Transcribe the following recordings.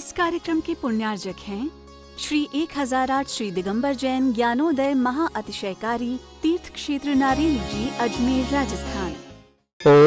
इस कार्यक्रम के पुण्यार्जक हैं श्री 1008 श्री दिगंबर जैन ज्ञानोदय महाअतिशयकारी तीर्थ क्षेत्र नारेल जी, अजमेर, राजस्थान। ओम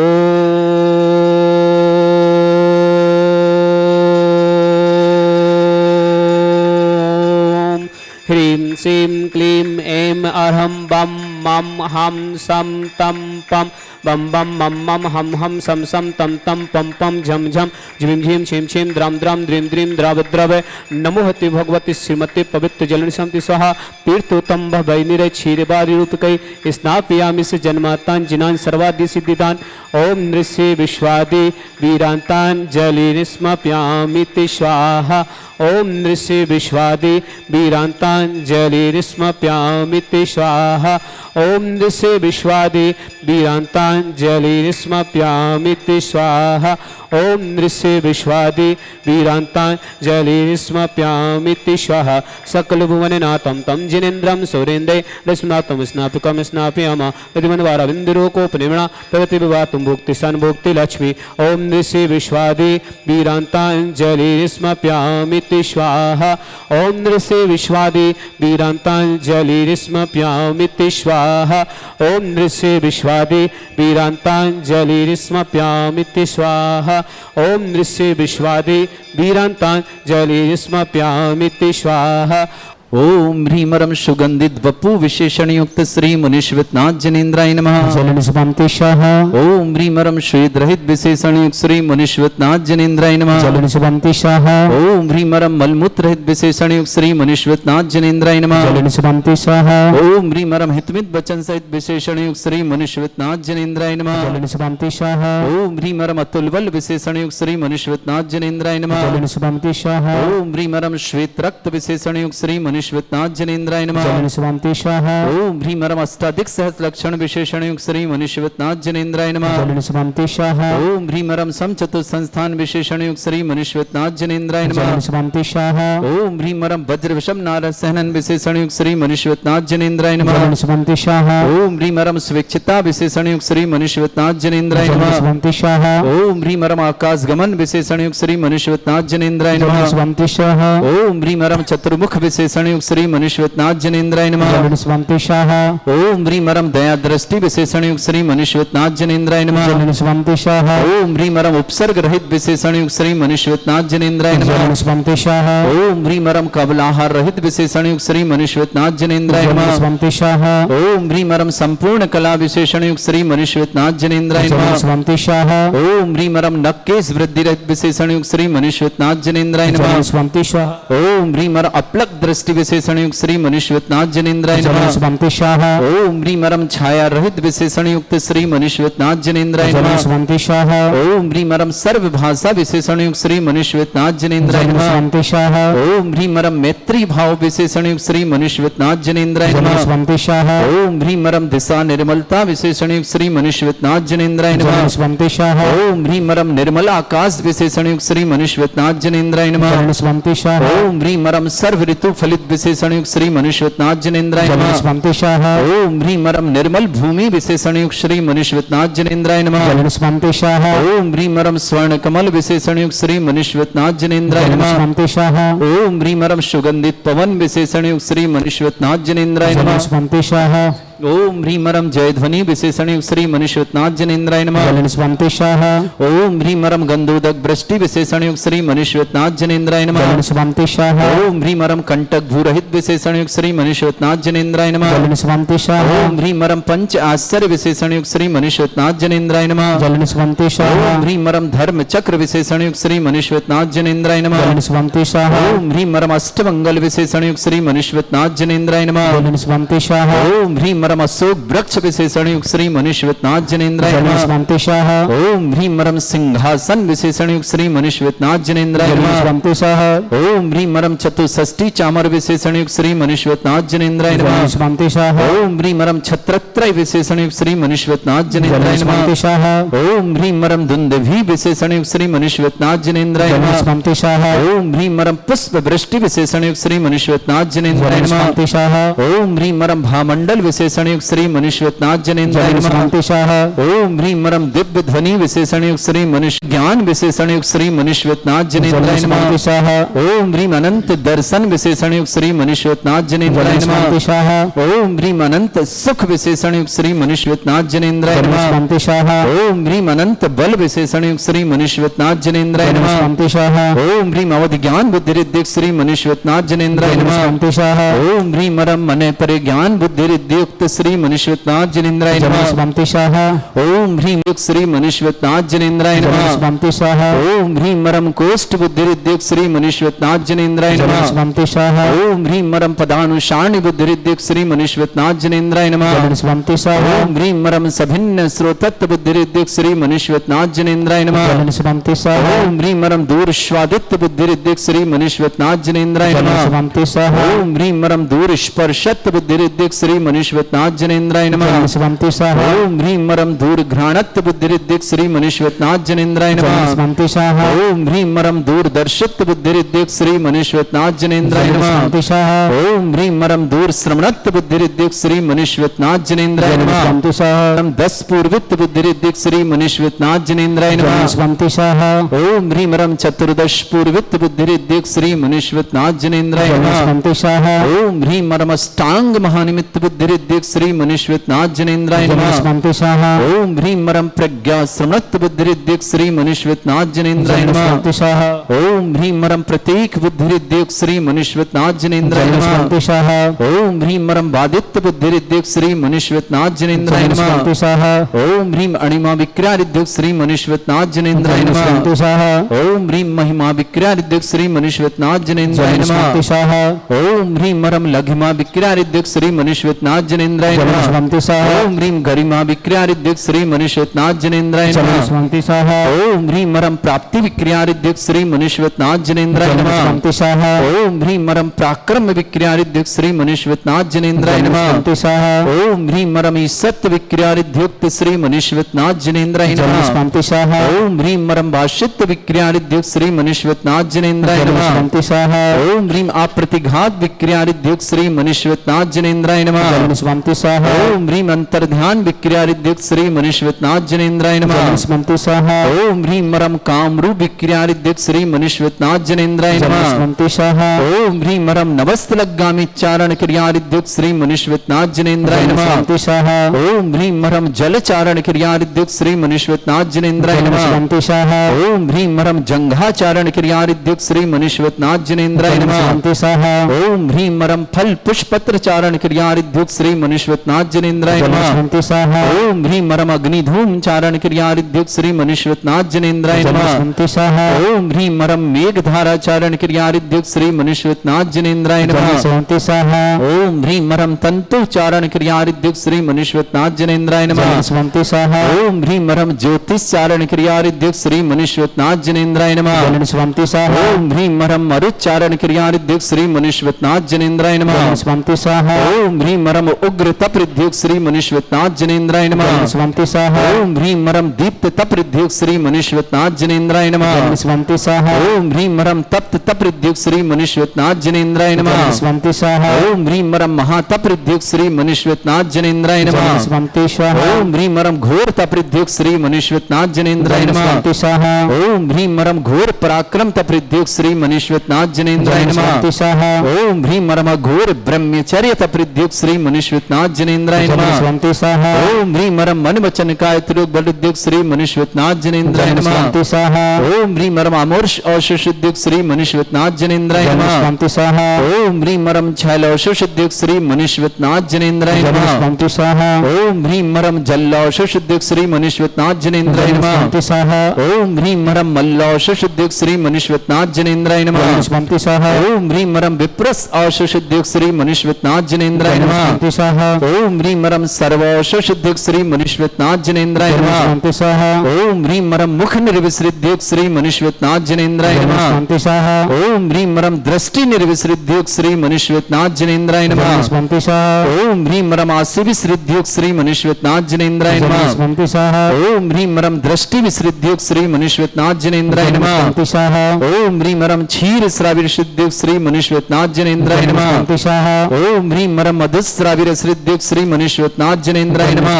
ह्रीं श्रीं क्लीं ऐं अरहं बम मम हम सम तम पम बम बम मम मम हम हम सम सम तम तम पम पम झम झम झिम झिम छिम छिम द्रम द्रम द्रीम द्रीम द्रव द्रव नमो हति भगवती श्रीमती पवित्र जलन शांति स्वाहा तीर्थोत्तम भवैनिर क्षीरबारी रूपकै स्नापयामि से जन्मातान जिनान सर्वादि सिद्धिदान ओम नृस्य विश्वादि वीरांतान जलिस्मप्यामि ते स्वाहा ओम नृस्य विश्वादि वीरांतान जलिस्मप्यामि ते स्वाहा ओम नृस्य विश्वादि वीरांतान जलिस्मप्यामि ते स्वाहा ओम नृस्य विश्वादि वीरांतान जलिस्मप्यामि ते स्वाहा सकल भुवननाथं तं जिनेन्द्रं सौरेन्द्रं रश्मिनाथं स्नापकं स्नापयामः प्रतिमनवारा बिन्दुरोकोपनिमणा प्रगति विवातुं भुक्ति सन्भुक्ति लक्ष्मी ओम नृस्य विश्वादि वीरांतान जलिस्मप्यामि ते स्वाहा ओम नृस्य विश्वादि वीरांतान जलिस्मप्यामि ते स्वाहा ओम नृस्य विश्वादि वीरांतान जलिस्मप्यामि ते स्वाहा ओम नृस्य विश्वादि वीरांतान जलिस्मप्यामि ते स्वाहा ओम ह्रीमरम सुगंधित वपु विशेषण युक्त श्री मुनीश्वतनाथ जनेन्द्राय नमः। ओम ह्रीमरम श्वेत रहित विशेषण युक्त श्री मुनीश्वतनाथ जनेन्द्राय नमः। ओम ह्रीमरम मलमूत्र रहित विशेषण युक्त श्री मुनीश्वतनाथ जनेन्द्राय नमः। ओम ह्रीमरम हितमित वचन सहित विशेषण युक्त श्री मुनीश्वतनाथ जनेन्द्राय नमः। ओम ह्रीमरम अतुलबल विशेषण युक्त श्री मुनीश्वतनाथ जनेन्द्राय नमः। ओम ह्रीमरम श्वेत रक्त विशेषण युक्त श्री मुनीश्वतनाथ जनेन्द्राय नमः। ओम ह्रीमरम अष्टाधिक सहस्र लक्षण विशेषण युक्त श्री मुनीश्वतनाथ जनेन्द्राय नमः। ओम ह्रीमरम समचतुर संस्थान विशेषण युक्त श्री मुनीश्वतनाथ जनेन्द्राय नमः। ओम ह्रीमरम वज्र विषम नारद सहनन विशेषण युक्त श्री मुनीश्वतनाथ जनेन्द्राय नमः। ओम ह्रीमरम स्वेच्छता विशेषण युक्त श्री मुनीश्वतनाथ जनेन्द्राय नमः। ओम ह्रीमरम आकाश गमन विशेषण युक्त श्री मुनीश्वतनाथ जनेन्द्राय नमः। ओम ह्रीमरम चतुर्मुख विशेषण युक्त श्री मुनीश्वतनाथ जनेन्द्राय नमः। ओम ह्रीमरम दया दृष्टि विशेषण युक्त श्री मुनीश्वतनाथ जनेन्द्राय नमः। ओम ह्रीमरम उपसर्ग रहित विशेषण युक्त श्री मुनीश्वतनाथ जनेन्द्राय नमः। ओम ह्रीमरम कबलाहार रहित विशेषण युक्त श्री मुनीश्वतनाथ जनेन्द्राय नमः। ओम ह्रीमरम संपूर्ण कला विशेषण युक्त श्री मुनीश्वतनाथ जनेन्द्राय नमः। ओम ह्रीमरम नक्केश वृद्धि रहित विशेषण युक्त श्री मुनीश्वतनाथ जनेन्द्राय नमः। ओम ह्रीमरम अपलक दृष्टि विशेषण युक्त श्री मुनीश्वतनाथ जनेन्द्राय नमः। ओम ह्रीमरम छाया रहित विशेषण युक्त श्री मुनीश्वतनाथ जनेन्द्राय नमः। ओम ह्रीमरम सर्व भाषा विशेषण युक्त श्री मुनीश्वतनाथ जनेन्द्राय नमः। ओम ह्रीमरम मैत्री भाव विशेषण युक्त श्री मुनीश्वतनाथ जनेन्द्राय नमः। ओम ह्रीमरम दिशा निर्मलता विशेषण युक्त श्री मुनीश्वतनाथ जनेन्द्राय नमः। ओम ह्रीमरम निर्मल आकाश विशेषण युक्त श्री मुनीश्वतनाथ जनेन्द्राय नमः। ओम ह्रीमरम सर्व ऋतु फलित विशेषण युक्त श्री मुनीश्वतनाथ जनेन्द्राय नमः। ओम ह्रीमरम निर्मल भूमि विशेषण युक्त श्री मुनीश्वतनाथ जनेन्द्राय नमः। ओम ह्रीमरम स्वर्ण कमल विशेषण युक्त श्री मुनीश्वतनाथ जनेन्द्राय नमः। ओम ह्रीमरम सुगंधित पवन विशेषण युक्त श्री मुनीश्वतनाथ जनेन्द्राय नमः। ओम ह्रीमरम जयध्वनि विशेषण युक्त श्री मुनीश्वतनाथ जनेन्द्राय नमः। ओम ह्रीमरम गंधोदक वृष्टि विशेषण युक्त श्री मुनीश्वतनाथ जनेन्द्राय नमः। ओम ह्रीमरम कंटक भूरहित विशेषण युक्त श्री मुनीश्वतनाथ जनेन्द्राय नमः। ओम ह्रीमरम पंच आश्चर्य विशेषण युक्त श्री मुनीश्वतनाथ जनेन्द्राय नमः। ओम ह्रीमरम धर्म चक्र विशेषण युक्त श्री मुनीश्वतनाथ जनेन्द्राय नमः। ओम ह्रीमरम अष्टमंगल विशेषण युक्त श्री मुनीश्वतनाथ जनेन्द्राय नमः। ओम ह्रीमरम अशोक वृक्ष विशेषण युक्त श्री मुनीश्वतनाथ जनेन्द्राय नमः। ओम ह्रीमरम सिंहासन विशेषण युक्त श्री मुनीश्वतनाथ जनेन्द्राय नमः। ओम ह्रीमरम चतुष्षष्टि चामर विशेषण युक्त श्री मुनीश्वतनाथ जनेन्द्राय नमः। ओम ह्रीमरम छत्रत्रय विशेषण युक्त श्री मुनीश्वतनाथ जनेन्द्राय नमः। ओम ह्रीमरम दुंदुभि विशेषण युक्त श्री मुनीश्वतनाथ जनेन्द्राय नमः। ओम ह्रीमरम पुष्प वृष्टि विशेषण युक्त श्री मुनीश्वतनाथ जनेन्द्राय नमः। ओम ह्रीमरम भामंडल विशेषण विशेषण युक्त श्री मनुष्यनाथ जनेन्द्राय नमः। ओम ह्रीं मरम दिव्य ध्वनि विशेषण युक्त श्री मनुष्य ज्ञान विशेषण युक्त श्री मनुष्यनाथ जनेन्द्राय नमः। ओम ह्रीं अनंत दर्शन विशेषण युक्त श्री मनुष्यनाथ जनेन्द्राय नमः। ओम ह्रीं अनंत सुख विशेषण युक्त श्री मनुष्यनाथ जनेन्द्राय नमः। ओम ह्रीं अनंत बल विशेषण युक्त श्री मनुष्यनाथ जनेन्द्राय नमः। ओम ह्रीं अवधि ज्ञान बुद्धि रिद्धि श्री मनुष्यनाथ जनेन्द्राय नमः। ओम ह्रीं मरम मने परे ज्ञान बुद्धि रिद्धि युक्त श्री मनुष्यनाथ जनेन्द्राय नमः। ओम ह्रीं युक्त श्री मनुष्यनाथ जनेन्द्राय नमः। ओम ह्रीं मरम कोष्ठ बुद्धि रिद्धि युक्त श्री मनुष्यनाथ जनेन्द्राय नमः। ओम ह्रीं मरम पदानुसारणी बुद्धि रिद्धि युक्त श्री मनुष्यनाथ जनेन्द्राय नमः। ओम ह्रीं मरम सभिन्न स्रोतत्व बुद्धि रिद्धि युक्त श्री मनुष्यनाथ जनेन्द्राय नमः। ओम ह्रीं मरम दूर स्वादित्य बुद्धि रिद्धि युक्त श्री मनुष्यनाथ जनेन्द्राय नमः। ओम ह्रीं मरम दूर स्पर्शत्व बुद्धि रिद्धि युक्त श्री मनुष्यनाथ जनेन्द्राय नमः। ओम ह्रीं मरम दूर घ्राणत्व बुद्धि रिद्धि युक्त श्री मनुष्यनाथ जनेन्द्राय नमः। ओम ह्रीं मरम दूर दर्शित्व बुद्धि रिद्धि युक्त श्री मनुष्यनाथ जनेन्द्राय नमः। ओम ह्रीं मरम दूर श्रवणत्व बुद्धि रिद्धि युक्त श्री मनुष्यनाथ जनेन्द्राय नमः। 10 पूर्वित्व बुद्धि रिद्धि युक्त श्री मनुष्यनाथ जनेन्द्राय नमः। ओम ह्रीं मरम चतुर्दश पूर्वित्व बुद्धि रिद्धि युक्त श्री मनुष्यनाथ जनेन्द्राय नमः। ओम ह्रीं मरम अष्टांग महानिमित्त बुद्धि रिद्धि युक्त श्री मनुष्यनाथ जनेन्द्राय नमः। ओम ह्रीं मरम प्रज्ञा श्रवणत्व बुद्धि रिद्धि युक्त श्री मनुष्यनाथ जनेन्द्राय नमः। ओम ह्रीं मरम प्रतीक बुद्धि रिद्धि युक्त श्री मनुष्यनाथ जनेन्द्राय नमः। ओम ह्रीं मरम वादित्य बुद्धि रिद्धि युक्त श्री मनुष्यनाथ जनेन्द्राय नमः। ओम ह्रीं अणिमा विक्रिया रिद्धि युक्त श्री मनुष्यनाथ जनेन्द्राय नमः। ओम ह्रीं महिमा विक्रिया रिद्धि युक्त श्री मनुष्यनाथ जनेन्द्राय नमः। ओम ह्रीं मरम लघिमा विक्रिया रिद्धि युक्त श्री मनुष्यनाथ जनेन्द्राय नमः। ओम ह्रीं गरिमा विक्रिया रिद्धि युक्त श्री मनुष्यनाथ जनेन्द्राय नमः। ओम ह्रीं मरम प्राप्ति विक्रिया रिद्धि युक्त श्री मनुष्यनाथ जनेन्द्राय नमः। ओम ह्रीं मरम पराक्रम विक्रिया रिद्धि युक्त श्री मनुष्यनाथ जनेन्द्राय नमः। ओम ह्रीं मरम ईसत्व विक्रिया रिद्धि युक्त श्री मनुष्यनाथ जनेन्द्राय नमः। ओम ह्रीं मरम भाषित्व विक्रिया रिद्धि युक्त श्री मनुष्यनाथ जनेन्द्राय नमः। ओम ह्रीं अप्रतिघात विक्रिया रिद्धि युक्त श्री मनुष्यनाथ जनेन्द्राय नमः। ओम ह्रीं अंतर्ध्यान विक्रिया रिद्धि युक्त श्री मनुष्यनाथ जनेन्द्राय नमः। ओम ह्रीं मरम कामरूप विक्रिया रिद्धि युक्त श्री मनुष्यनाथ जनेन्द्राय नमः। ओम ह्रीं मरम नवस्तलगामी चारण क्रिया रिद्धि युक्त श्री मनुष्यनाथ जनेन्द्राय नमः। ओम ह्रीं मरम जल चारण क्रिया रिद्धि युक्त श्री मनुष्यनाथ जनेन्द्राय नमः। ओम ह्रीं मरम जंघाचारण क्रिया रिद्धि युक्त श्री मनुष्यनाथ जनेन्द्राय नमः। ओम ह्रीं मरम फल पुष्पत्र चारण क्रिया रिद्धि युक्त श्री मनुष्यनाथ जनेन्द्राय नमः। ओम ह्रीं मरम अग्निधूम चारण क्रिया रिद्धि युक्त श्री मनुष्यनाथ जनेन्द्राय नमः। ओम ह्रीं मरम मेघधारा चारण क्रिया रिद्धि युक्त श्री मनुष्यनाथ जनेन्द्राय नमः। ओम ह्रीं मरम तंतु चारण क्रिया रिद्धि युक्त श्री मनुष्यनाथ जनेन्द्राय नमः। ओम ह्रीं मरम ज्योतिष चारण क्रिया रिद्धि युक्त श्री मनुष्यनाथ जनेन्द्राय नमः। ओम ह्रीं मरम मरुच्चारण क्रिया रिद्धि युक्त श्री मनुष्यनाथ जनेन्द्राय नमः। ओम ह्रीं मरम उग्र तप रिद्धि युक्त श्री मनुष्यनाथ जनेन्द्राय नमः। ओम ह्रीं मरम दीप्त तप रिद्धि युक्त श्री मनुष्यनाथ जनेन्द्राय नमः। ओम ह्रीं मरम तप्त तप रिद्धि युक्त श्री मनुष्यनाथ जनेन्द्राय नमः। ओम ह्रीं मरम महातप रिद्धि युक्त श्री मनुष्यनाथ जनेन्द्राय नमः। ओम ह्रीं मरम घोर तप रिद्धि युक्त श्री मनुष्यनाथ जनेन्द्राय नमः। ओम ह्रीं मरम घोर पराक्रम तप रिद्धि युक्त श्री मनुष्यनाथ जनेन्द्राय नमः। ओम ह्रीं मरम घोर ब्रह्मचर्य तप रिद्धि युक्त श्री मनुष्यनाथ जनेन्द्राय नमः। ओम ह्रीं मरम मन वचन काय त्रियोग बल रिद्धि युक्त श्री मनुष्यनाथ जनेन्द्राय नमः। ओम ह्रीं मरम अमोर्ष औषध रिद्धि युक्त श्री मनुष्यनाथ जनेन्द्राय नमः। ओम ह्रीं मरम छैल औषध रिद्धि युक्त श्री मनुष्यनाथ जनेन्द्राय नमः। ओम ह्रीं मरम जल औषध रिद्धि युक्त श्री मनुष्यनाथ जनेन्द्राय नमः। ओम ह्रीं मरम मल्ल औषध रिद्धि युक्त श्री मनुष्यनाथ जनेन्द्राय नमः। ओम ह्रीं मरम विप्रस औषध रिद्धि युक्त श्री मनुष्यनाथ जनेन्द्राय नमः। ओम ह्रीं मरम सर्व औषध रिद्धि युक्त श्री मनुष्यनाथ जनेन्द्राय नमः। ओम ह्रीं मरम मुख निर्विसृद्धि युक्त श्री मनुष्यनाथ जनेन्द्राय नमः। ओम ह्रीं मरम दृष्टि निर्विसृद्धि युक्त श्री मनुष्यनाथ जनेन्द्राय नमः। ओम ह्रीं मरम आसि विसृद्धि युक्त श्री मनुष्यनाथ जनेन्द्राय नमः। ओम ह्रीं मरम दृष्टि विसृद्धि युक्त श्री मनुष्यनाथ जनेन्द्राय नमः। ओम ह्रीं मरम क्षीर श्राविर सिद्धि युक्त श्री मनुष्यनाथ जनेन्द्राय नमः। ओम ह्रीं मरम मधुस्राविर श्रीद्युक्त श्री मनीश्वतनाथ जनेन्द्राय नमः।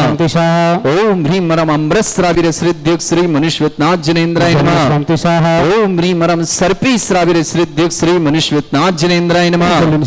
ओम ह्रीं मरम अम्बरस्राविर श्रीद्युक्त श्री मनीश्वतनाथ जनेन्द्राय नमः। ओम ह्रीं मरम सर्पी श्राविर श्रीद्युक्त श्री मनीश्वतनाथ जनेन्द्राय नमः। ओम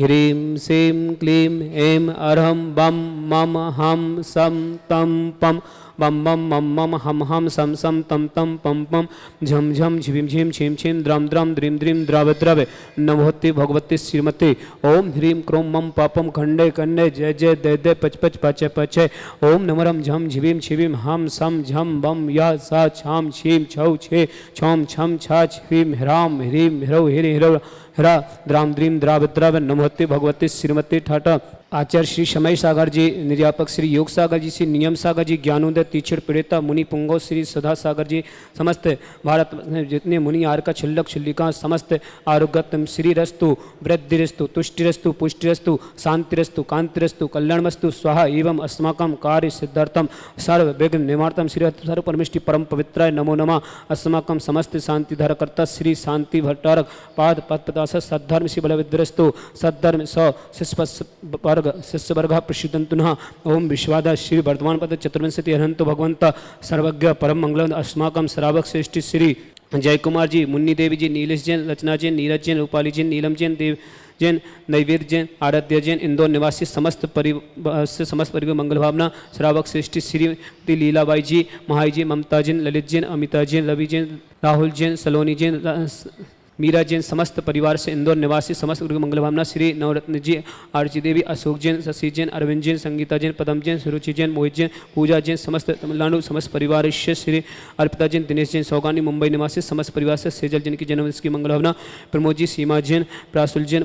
ह्रीं श्रीं क्लीं ऐं अरहं बम मम हम सम तम पम बम बम मम मम हम हम सम सम तम तम पम पम झम झम झिम झिम छिम छिम द्रम द्रम द्रीम द्रीम द्रव द्रव नमोति भगवती श्रीमती। ओम ह्रीं क्रोम मम पापम खंडे खंडे जय जय दय दय पच पच पचे पचे। ओम नमरम झम झिवीम छिवीम हम सम झम बम या सा छाम छीम छौ छे छौम छम छा छीम ह्राम ह्रीं ह्रौ हिर हिरौ हरा द्राम द्रीम द्राव द्रव नमोति भगवती श्रीमती ठाठा। आचार्य श्री शमय सागर जी, निर्यापक श्री योग सागर जी, श्री नियम सागर जी, ज्ञानोदय तीक्षण पीड़िता मुनि पुंगो श्री सदा सागर जी, समस्त भारत में जितने मुनि आर का छिल्लक छिल्लिका समस्त आरोग्यतम श्री रस्तु वृद्धिरस्तु तुष्टिरस्तु पुष्टिरस्तु शांतिरस्तु कांतिरस्तु कल्याणमस्तु स्वाहा एवं अस्माकं कार्य सिद्धार्थम सर्व विघ्न निवार्तम श्री सर्व परमिष्टि परम पवित्राय नमो नमः। अस्माकं समस्त शांति धरकर्ता श्री शांति भट्टारक पाद पद्मदास सद्धर्म श्री बलविद्रस्तु सद्धर्म स शिष्य वर्ग प्रसिद्धंतुनः। ओम विश्वादा श्री वर्तमान पद चतुर्विंशति अनंतो भगवंत सर्वज्ञ परम मंगल अस्माकं श्रावक श्रेष्ठ श्री जय कुमार जी, मुन्नी देवी जी, नीलेश जैन, रचना जैन, नीरज जैन, रूपाली जैन, नीलम जैन, देव जैन, नैवेद्य जैन, आराध्य जैन, इंदौर निवासी समस्त परिवार मंगल भावना श्रावक श्रेष्ठ श्रीमती लीलाबाई जी, महाई जी, ममता जैन, ललित जैन, अमिता जैन, रवि जैन, राहुल जैन, सलोनी जैन, मीरा जैन, समस्त परिवार से इंदौर निवासी समस्त मंगल भावना श्री नवरत्न जी, आरती देवी, अशोक जैन, शशि जैन, अरविंद जैन, संगीता जैन, पदम जैन, सुरुचि जैन, मोहित जैन, पूजा जैन, समस्त तमिलनाडु समस्त परिवार से श्री अर्पिता जैन, दिनेश जैन, सौगानी मुंबई निवासी समस्त परिवार से सेजल जैन की जन्मदिन की मंगल भावना प्रमोद जी, सीमा जैन, प्रासुल जैन,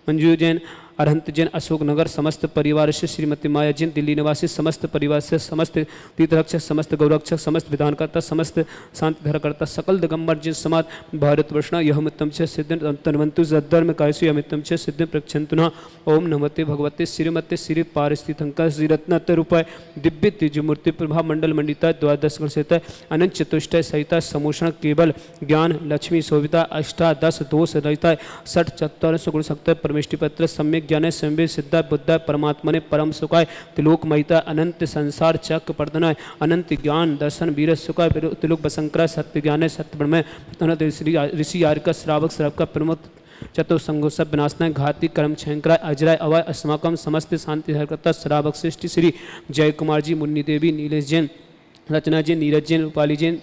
मंजू जैन, अरहंत जैन, अशोक नगर समस्त परिवार से श्रीमती माया जैन, दिल्ली निवासी समस्त परिवार से समस्त तीर्थरक्षक समस्त गौरक्षक समस्त विधानकर्ता समस्त शांति धरकर्ता सकल दिगंबर जैन समाज भारत वर्षण यह मितम च सिद्धन तन्वंतु सद्धर्म कायसु यमितम च सिद्धन प्रक्षंतुना। ओम नमते भगवते श्रीमते श्री पारिस्थितंका श्री रत्नत रूपाय दिव्य तेज मूर्ति प्रभा मंडल मंडिता द्वादश वर्षिता अनंत चतुष्टय सहिता समूषण केवल ज्ञान लक्ष्मी शोभिता अष्टादश दोष रहिता षट चत्वार गुण शक्त परमेष्टि पत्र सम्यक ज्ञान संवेद सिद्धा बुद्धा परमात्मने परम सुखाय तिलोक महिता अनंत संसार चक्र पर्दनाय अनंत ज्ञान दर्शन वीर सुखाय तिलोक बसंकरा सत्य ज्ञान सत्य ब्रह्म श्री ऋषि आर्य का श्रावक श्रावक का प्रमुख चतुसंगो सब विनाशनाय घाती कर्म छयंकराय अजराय अवय अस्माकं समस्त शांति हरकर्ता श्रावक श्रेष्ठ श्री जय कुमार जी, मुन्नी देवी, नीलेश जैन, रचना जैन, नीरज जैन, रूपाली जैन,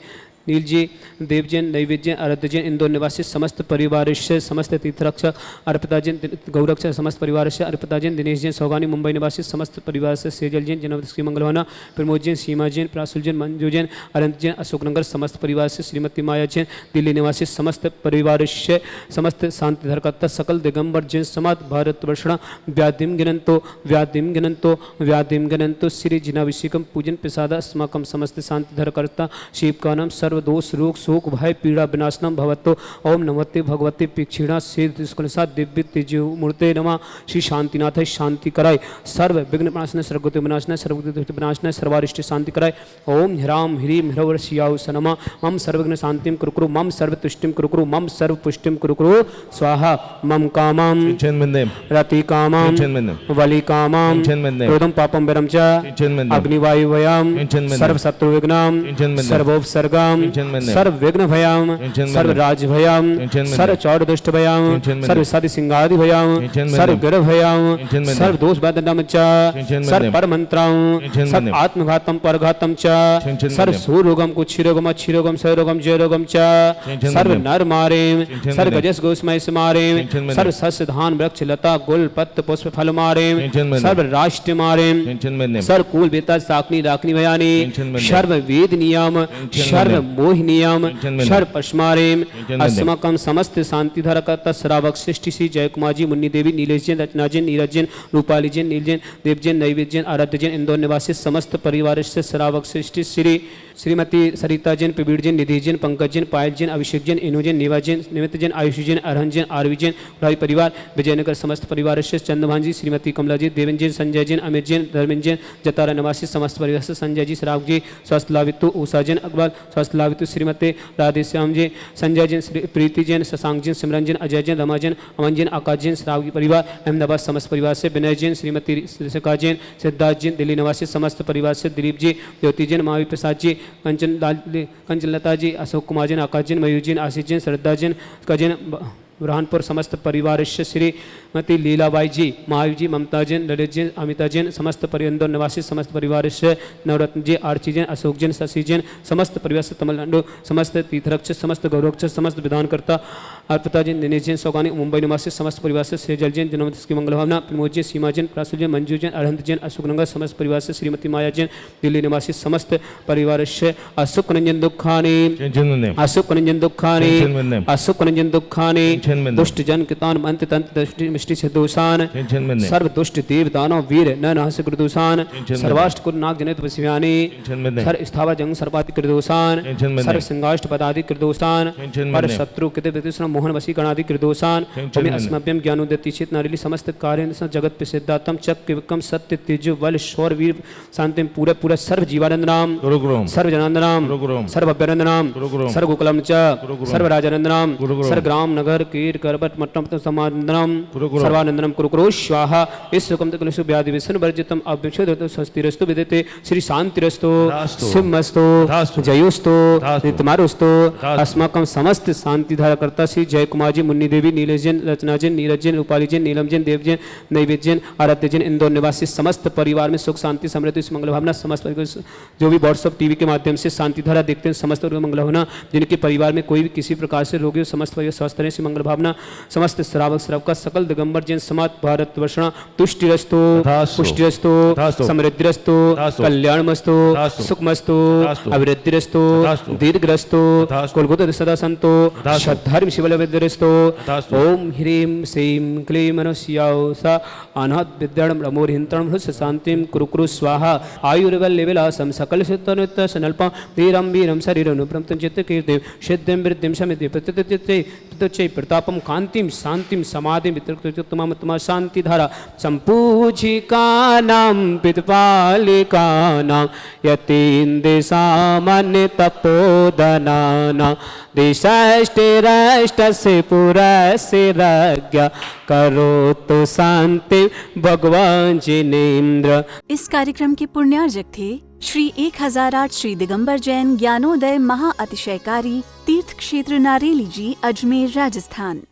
नील जी, देव जैन, नैवेद्य जैन, आराध्य जैन, इंदौर निवासी समस्त परिवार से समस्त तीर्थरक्षक अर्पिता जैन, गौरक्षक समस्त परिवार से अर्पिता जैन, दिनेश जैन, सौगानी मुंबई निवासी समस्त परिवार से सेजल जैन, जन्मदिन की मंगलवाना प्रमोद जैन, सीमा जैन, प्रासुल जैन, मंजू जैन, अनंत जैन, अशोकनगर समस्त परिवार से श्रीमती माया जैन, दिल्ली निवासी समस्त परिवार से समस्त शांति धरकर्ता सकल दिगंबर जैन समाज भारत वर्षण व्याधिम गिनंतो श्री जिनाभिषेकम पूजन प्रसाद अस्माकं समस्त शांति धरकर्ता शिव का नाम सर्वदोष रोग शोक भय पीड़ा विनाशनम भवतो। ओम नमते भगवते पीक्षिणा से दिव्य तेज मूर्ते नमः। श्री शांतिनाथ शांति कराय सर्व विघ्न विनाशनाय सर्वगति विनाशनाय सर्वगति विनाशनाय सर्वारिष्ट शांति कराय। ओम ह्राम ह्रीं ह्रौर शियाउ सनमा मम सर्वघ्न शांतिम कुरु मम सर्वतुष्टिम कुरु मम सर्वपुष्टिम कुरु स्वाहा मम कामम रति कामम वली कामम क्रोधम पापम विरम च अग्निवायुवयाम सर्वशत्रु विघ्नाम सर्वोपसर्गाम सर्व विघ्न भयाम सर्व राज भयाम सर्व चौड़ दुष्ट भयाम सर्व सदि सिंगादि भयाम सर्व गिर भयाम सर्व दोष बाधनम च सर्व पर मंत्राम सर्व आत्मघातम परघातम च सर्व सुरोगम कुक्षिरोगम अच्छिरोगम सरोगम जयरोगम च सर्व नर मारेम सर्व गजस गोस्मय से मारेम सर्व सस्य धान वृक्ष लता गुल पत्र पुष्प फल मारेम सर्व राष्ट्र मारेम सर्व कुल बेता साकनी राखनी भयानी सर्व वेद नियम सर्व मोह नियम सर्व पश्मारेम अस्माकं समस्त शांति धरकर्ता श्रावक सृष्टि श्री जय कुमार जी, मुन्नी देवी, नीलेश जैन, रचना जैन, नीरज जैन, रूपाली जैन, नील जैन, देव जैन, नैवेद्य जैन, आराध्य जैन, इंदौर निवासी समस्त परिवार से श्रावक सृष्टि श्री श्रीमती सरिता जैन, प्रवीण जैन, निधि जैन, पंकज जैन, पायल जैन, अभिषेक जैन, इनु जैन, निवा जैन, निमित्त जैन, आयुष जैन, अरहन जैन, आरवी जैन, भाई परिवार विजयनगर समस्त परिवार से चंद्रभान जी, श्रीमती कमला जी, देवेन जैन, संजय जैन, अमित जैन, धर्मेंद्र जैन, जतारा निवासी समस्त परिवार से संजय जी, श्रावक जी, स्वस्थ लावित्तु, उषा जैन, अकबर, स्वस्थ लाभित श्रीमती राधेश्याम जी, संजय जैन, प्रीति जैन, शशांक जैन, सिमरन जैन, अजय जैन, रमा जैन, अमन जैन, आकाश जैन, श्रावगी परिवार अहमदाबाद समस्त परिवार से, विनय जैन, श्रीमती ऋषिका जैन, सिद्धार्थ जैन, दिल्ली निवासी समस्त परिवार से, दिलीप जी, ज्योति जैन, महावीर प्रसाद जी, कंचनलता जी, अशोक कुमार जैन, आकाश जैन, मयूर जैन, आशीष जैन, श्रद्धा जैन, कजन बुरहानपुर समस्त परिवार से, श्रीमती लीलाबाई जी, महावीर जी, ममता जैन, ललित जैन, अमिता जैन, समस्त परिंदौर निवासी समस्त परिवार से, नवरत्न जी, आरती जैन, अशोक जैन, शशि जैन, समस्त परिवार से, तमिलनाडु समस्त तीर्थरक्षक, समस्त गौरवक्षक, समस्त विधानकर्ता अर्पिता जैन, दिनेश जैन, सौगानी मुंबई निवासी समस्त परिवार से, सेजल जैन, जन्मदिवस की मंगल भावना, प्रमोद जैन, सीमा जैन, प्रासुल जैन, मंजू जैन, अरहंत जैन, अशोकनगर समस्त परिवार से, श्रीमती माया जैन, दिल्ली निवासी समस्त परिवार से, अशोक रंजन दुखानी, अशोक रंजन दुखानी, अशोक रंजन दुखानी, दुष्ट जन कितान मंत्र तंत्र दृष्टि मिष्टि से दोषान, सर्व दुष्ट देव दानव वीर न नाश कृदोषान, सर्वाष्ट कुल नाग जनित वशियानी, सर स्थावर जंग सर्पाति कृदोषान, सर्व सिंगाष्ट पदादि कृदोषान, पर शत्रु कृत विदुषण मोहन वशी गणादि कृदोषान, ओमि अस्मभ्यम ज्ञानोदय चित नारिली समस्त कार्य जगत प्रसिद्धातम चक्र विक्रम सत्य तेज बल शौर वीर शांतिम पूरा पूरा सर्व जीवानंद नाम, सर्व जनानंद नाम, सर्व अभ्यानंद नाम, सर्व गोकुलम च, सर्व राजानंद नाम, सर्व ग्राम नगर कीर करबट मट्टम समानंदनम, सर्वानंदनम कुरुकुरु स्वाहा, इस सुकम तक लसु व्याधि विष्णु वर्जितम अभ्युक्षेदतो स्वस्तिरस्तु विदिते, श्री शांतिरस्तु, सिंहस्तु, जयोस्तु, ऋतमारुस्तु, अस्माकं समस्त शांति धारा करता श्री जय कुमार जी, मुन्नी देवी, नीलेश जैन, रचना जैन, नीरज जैन, रूपाली जैन, नीलम जैन, देव जैन, नैवेद्य जैन, आराध्य जैन, इंदौर निवासी समस्त परिवार में सुख शांति समृद्धि मंगल भावना, समस्त जो भी व्हाट्सअप टीवी के माध्यम से शांति धारा देखते हैं समस्त मंगल भावना, जिनके परिवार में कोई भी किसी प्रकार से रोगी हो समस्त परिवार स्वस्थ रहे से मंगल भावना, समस्त श्रावक श्रावका सकल दिगंबर जैन समाज भारत वर्षणा तुष्टिरस्तु, पुष्टिरस्तु, समृद्धिरस्तु, कल्याणमस्तु, सुखमस्तु, अभिवृद्धिरस्तु, दीर्घरस्तु, कुलगुत सदा संतो, श्रद्धार्म शिवलविद्यरस्तु, ओम ह्रीं श्रीं क्लीं मनस्याओ सा अनाथ विद्याणम रमोरहिंतणम हृस शांतिम कुरुकुरु स्वाहा, आयुर्वल्लिविलासम सकल सुतनुत सनल्पम धीरम वीरम शरीरनुप्रम चित्त कीर्तिम सिद्धिम वृद्धिम समिति प्रतिचे प्रतापम कांतिम शांतिम समाधिम वितृतमा शांति धारा संपूजिकानां पितपालिकानां यतीन्द्र सामान्य तपोदनानां दिशाष्टिराष्टस्य पुरस्य राज्ञा करोतु शांति भगवान जिनेन्द्र। इस कार्यक्रम के पुण्यार्जक थे श्री 1008 श्री दिगंबर जैन ज्ञानोदय महाअतिशयकारी तीर्थ क्षेत्र नारेली जी, अजमेर, राजस्थान।